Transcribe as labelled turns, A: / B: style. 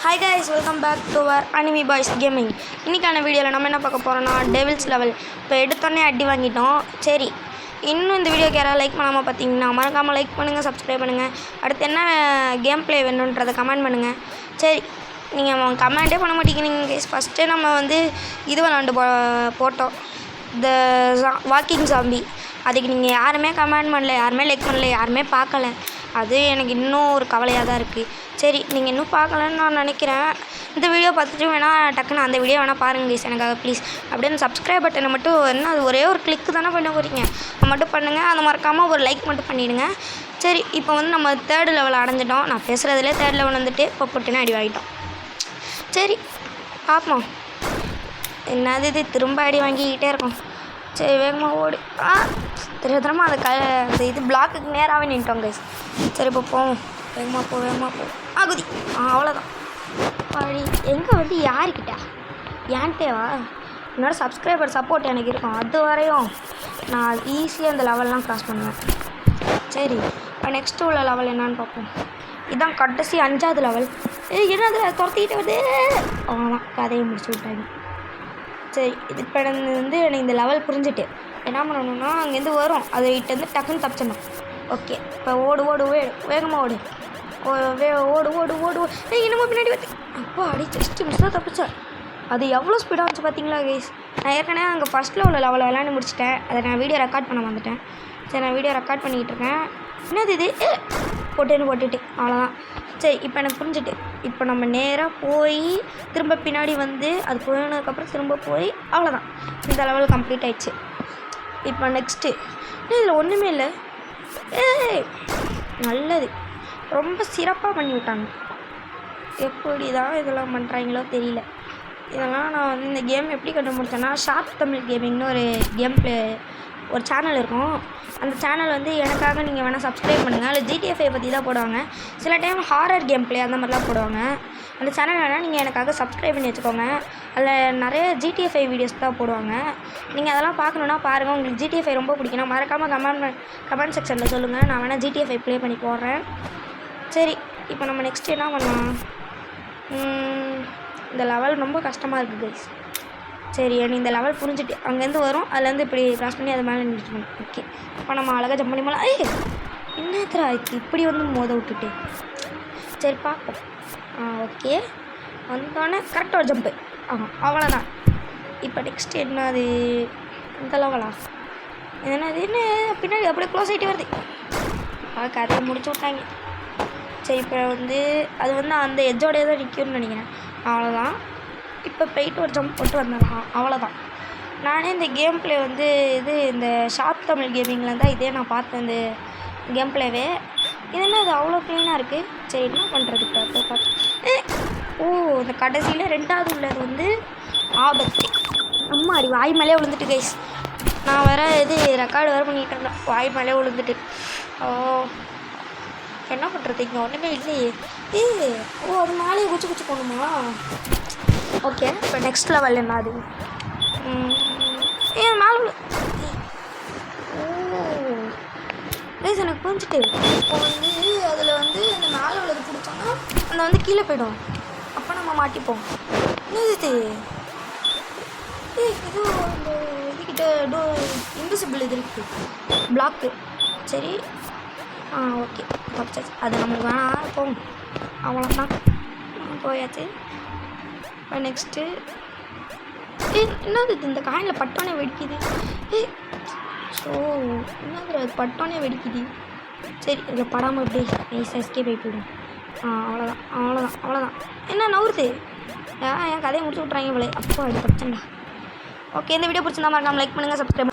A: Hi guys, welcome back to our Anime Boys Gaming. இன்னைக்கான வீடியோவில் நம்ம என்ன பார்க்க போகிறோம்னா டெவில்ஸ் லெவல். இப்போ எடுத்தோடனே அடி வாங்கிட்டோம். சரி, இன்னும் இந்த வீடியோக்கு யாராவது லைக் பண்ணாமல் பார்த்தீங்கன்னா மறக்காமல் லைக் பண்ணுங்கள், சப்ஸ்கிரைப் பண்ணுங்கள். அடுத்து என்ன கேம் ப்ளே வேணுன்றதை கமெண்ட் பண்ணுங்கள். சரி, நீங்கள் கமெண்ட்டே பண்ண மாட்டேங்கிறீங்க. ஃபஸ்ட்டே நம்ம இது விளாண்டு போட்டோம், இந்த வாக்கிங் ஜாம்பி. அதுக்கு நீங்கள் யாருமே கமெண்ட் பண்ணல, யாருமே லைக் பண்ணல, யாருமே பார்க்கல. அது எனக்கு இன்னும் ஒரு கவலையாக தான் இருக்குது. சரி, நீங்கள் இன்னும் பார்க்கலன்னு நான் நினைக்கிறேன். இந்த வீடியோ பார்த்துட்டு வேணால் டக்குன்னு அந்த வீடியோ வேணால் பாருங்கள் ப்ளீஸ், எனக்காக ப்ளீஸ். அப்படியே அந்த சப்ஸ்கிரைப் பட்டனை மட்டும் என்ன, அது ஒரே ஒரு கிளிக்கு தானே பண்ண போகிறீங்க, அது மட்டும் பண்ணுங்கள். அதை மறக்காமல் ஒரு லைக் மட்டும் பண்ணிவிடுங்க. சரி, இப்போ நம்ம 3rd லெவல் அடைஞ்சிட்டோம். நான் பேசுகிறதுலே 3rd லெவல் இப்போ பொட்டுன்னு அடி வாங்கிட்டோம். சரி, பார்ப்போம். என்னது இது, திரும்ப அடி வாங்கிக்கிட்டே இருக்கும். சரி, வேகமாக ஓடு. திரும்ப அந்த இது பிளாக்குக்கு நேராகவே நின்ட்டோம் கைஸ். சரி, இப்போ போவோம். வேகமாக போ. குதி. அவ்வளோதான். பழி எங்கே யாருக்கிட்ட ஏன்ட்டேவா? என்னோட சப்ஸ்கிரைபர் சப்போர்ட் எனக்கு இருக்கும். அது வரையும் நான் ஈஸியாக அந்த லெவல்லாம் க்ராஸ் பண்ணுவேன். சரி, இப்போ நெக்ஸ்ட்டு உள்ள லெவல் என்னான்னு பார்ப்போம். இதுதான் கடைசி 5வது லெவல். என்னது துரத்திக்கிட்டே வருது. அவ்வளோதான், கதையை முடிச்சு விட்டாங்க. சரி, இது இப்போ எனக்கு இந்த லெவல் புரிஞ்சுட்டு என்ன பண்ணணும்னா, அங்கேருந்து வரும், அதை கிட்டேருந்து டக்குன்னு தப்பிச்சிடணும். ஓகே, இப்போ ஓடு வேகமாக ஓடு. ஓடு. என்னமோ பின்னாடி வந்து அப்போ அடி ஜஸ்ட்டு மிஸ்ஸாக தப்பிச்சேன். அது எவ்வளோ ஸ்பீடாக வந்துச்சு பார்த்தீங்களா கைஸ்? நான் ஏற்கனவே அங்கே ஃபஸ்ட்டில் உள்ள லெவலில் விளையாண்டு முடிச்சிட்டேன். அதை நான் வீடியோ ரெக்கார்ட் பண்ண வந்துட்டேன். சரி, நான் வீடியோ ரெக்கார்ட் பண்ணிக்கிட்டு இருக்கேன். என்னது இது, போட்டுட்டு அவ்வளோதான். சரி, இப்போ எனக்கு புரிஞ்சுட்டு இப்போ நம்ம நேராக போய் திரும்ப பின்னாடி அது போனதுக்கப்புறம் திரும்ப போய் அவ்வளோதான். இந்த லெவல் கம்ப்ளீட் ஆயிடுச்சு. இப்போ நெக்ஸ்ட்டு இதில் ஒன்றுமே இல்லை. நல்லது, ரொம்ப சிறப்பாக பண்ணி விட்டாங்க. எப்படி தான் இதெல்லாம் பண்ணுறாங்களோ தெரியல. இதெல்லாம் நான் இந்த கேம் எப்படி கண்டுபிடிச்சேன்னா, ஷார்ப் தமிழ் கேமிங்னு ஒரு கேம் ப்ளே ஒரு சேனல் இருக்கும். அந்த சேனல் எனக்காக நீங்கள் வேணால் சப்ஸ்கிரைப் பண்ணுங்கள். அதில் GTA 5 பற்றி தான் போடுவாங்க. சில டைம் ஹாரர் கேம் ப்ளே அந்த மாதிரிலாம் போடுவாங்க. அந்த சேனல் வேணால் நீங்கள் எனக்காக சப்ஸ்கிரைப் பண்ணி வச்சுக்கோங்க. அதில் நிறைய GTA 5 வீடியோஸ் தான் போடுவாங்க. நீங்கள் அதெல்லாம் பார்க்கணுன்னா பாருங்கள். உங்களுக்கு GTA 5 ரொம்ப பிடிக்குன்னா மறக்காமல் கமெண்ட் செக்ஷனில் சொல்லுங்கள். நான் வேணால் GTA 5 ப்ளே பண்ணி போடுறேன். சரி, இப்போ நம்ம நெக்ஸ்ட் என்ன பண்ணலாம்? இந்த லெவல் ரொம்ப கஷ்டமாக இருக்குது கைஸ். சரி, எனக்கு இந்த லெவல் புரிஞ்சுட்டு அங்கேருந்து வரும், அதுலேருந்து இப்படி கிராஸ் பண்ணி அது மேலே நின்றுக்கணும். ஓகே, இப்போ நம்ம அழகாக ஜம்ப் பண்ணி போகலாம். என்னத்துல ஆயிடுச்சு இப்படி மோத விட்டுட்டு? சரி, பார்ப்போம். ஓகே, வந்தோடனே கரெக்டாக ஒரு ஜம்ப்பு. அவ்வளோதான். இப்போ நெக்ஸ்ட் என்னது, இந்த லெவலா? என்னது பின்னாடி அப்படியே க்ளோஸ் ஆகிட்டே வருது. கதையை முடிச்சு விட்டாங்க. சரி, இப்போ அது அந்த எஜ்ஜோடையே தான் நிற்கும்னு நினைக்கிறேன். அவ்வளோதான். இப்போ போயிட்டு ஒரு ஜம்ப் போட்டு வந்துடலாம். அவ்வளோதான். நானே இந்த கேம் ப்ளே இந்த ஷார்ப் தமிழ் கேமிங்கில் தான் இதே நான் பார்த்தேன். இந்த கேம் ப்ளேவே இது அது அவ்வளோ க்ளீனாக இருக்குது. சரி, என்ன பண்ணுறது பார்த்து இந்த கடைசியில் 2வது உள்ளது ஆபத்து. அம்மா அடி வாய் மேலே விழுந்துட்டு கைஸ். நான் வேறு ரெக்கார்டு வேறு பண்ணிகிட்டு இருந்தேன், வாய் மேலே விழுந்துட்டு. என்ன பண்ணுறது, இங்கே ஒன்றுமே இல்லையே. அது மேலே குச்சி போகணுமா? ஓகே, இப்போ நெக்ஸ்ட் லெவல் என்ன அது? மேலே கைஸ் எனக்கு புரிஞ்சுட்டு இப்போ அதில் அந்த மேலே உள்ளது பிடிச்சோன்னா அந்த கீழே போய்டும். அப்போ நம்ம மாட்டிப்போம். இது இது இந்த இதுக்கிட்ட இன்விசிபிள் இது இருக்குது, பிளாக்கு. சரி, ஓகே, தப்பிச்சாச்சு. அது நமக்கு வேணாம், போகும். அவ்வளோதான், போயாச்சு. இப்போ நெக்ஸ்ட்டு என்னது, இந்த காயினில் பட்டோனே வெடிக்குது. ஸோ என்னது, அது பட்டோனே வெடிக்குது. சரி, இதில் படாமல் எப்படி நைஸாக எஸ்கேப் போயிடும். அவ்வளோதான். என்ன நவுறுது? என் கதையை முடிச்சு விட்றாங்க போல. அப்போ அது பிரச்சனை. ஓகே, இந்த வீடியோ பிடிச்சிருந்தா மறக்காம லைக் பண்ணுங்கள், சப்ஸ்கிரைப் பண்ணுங்கள்.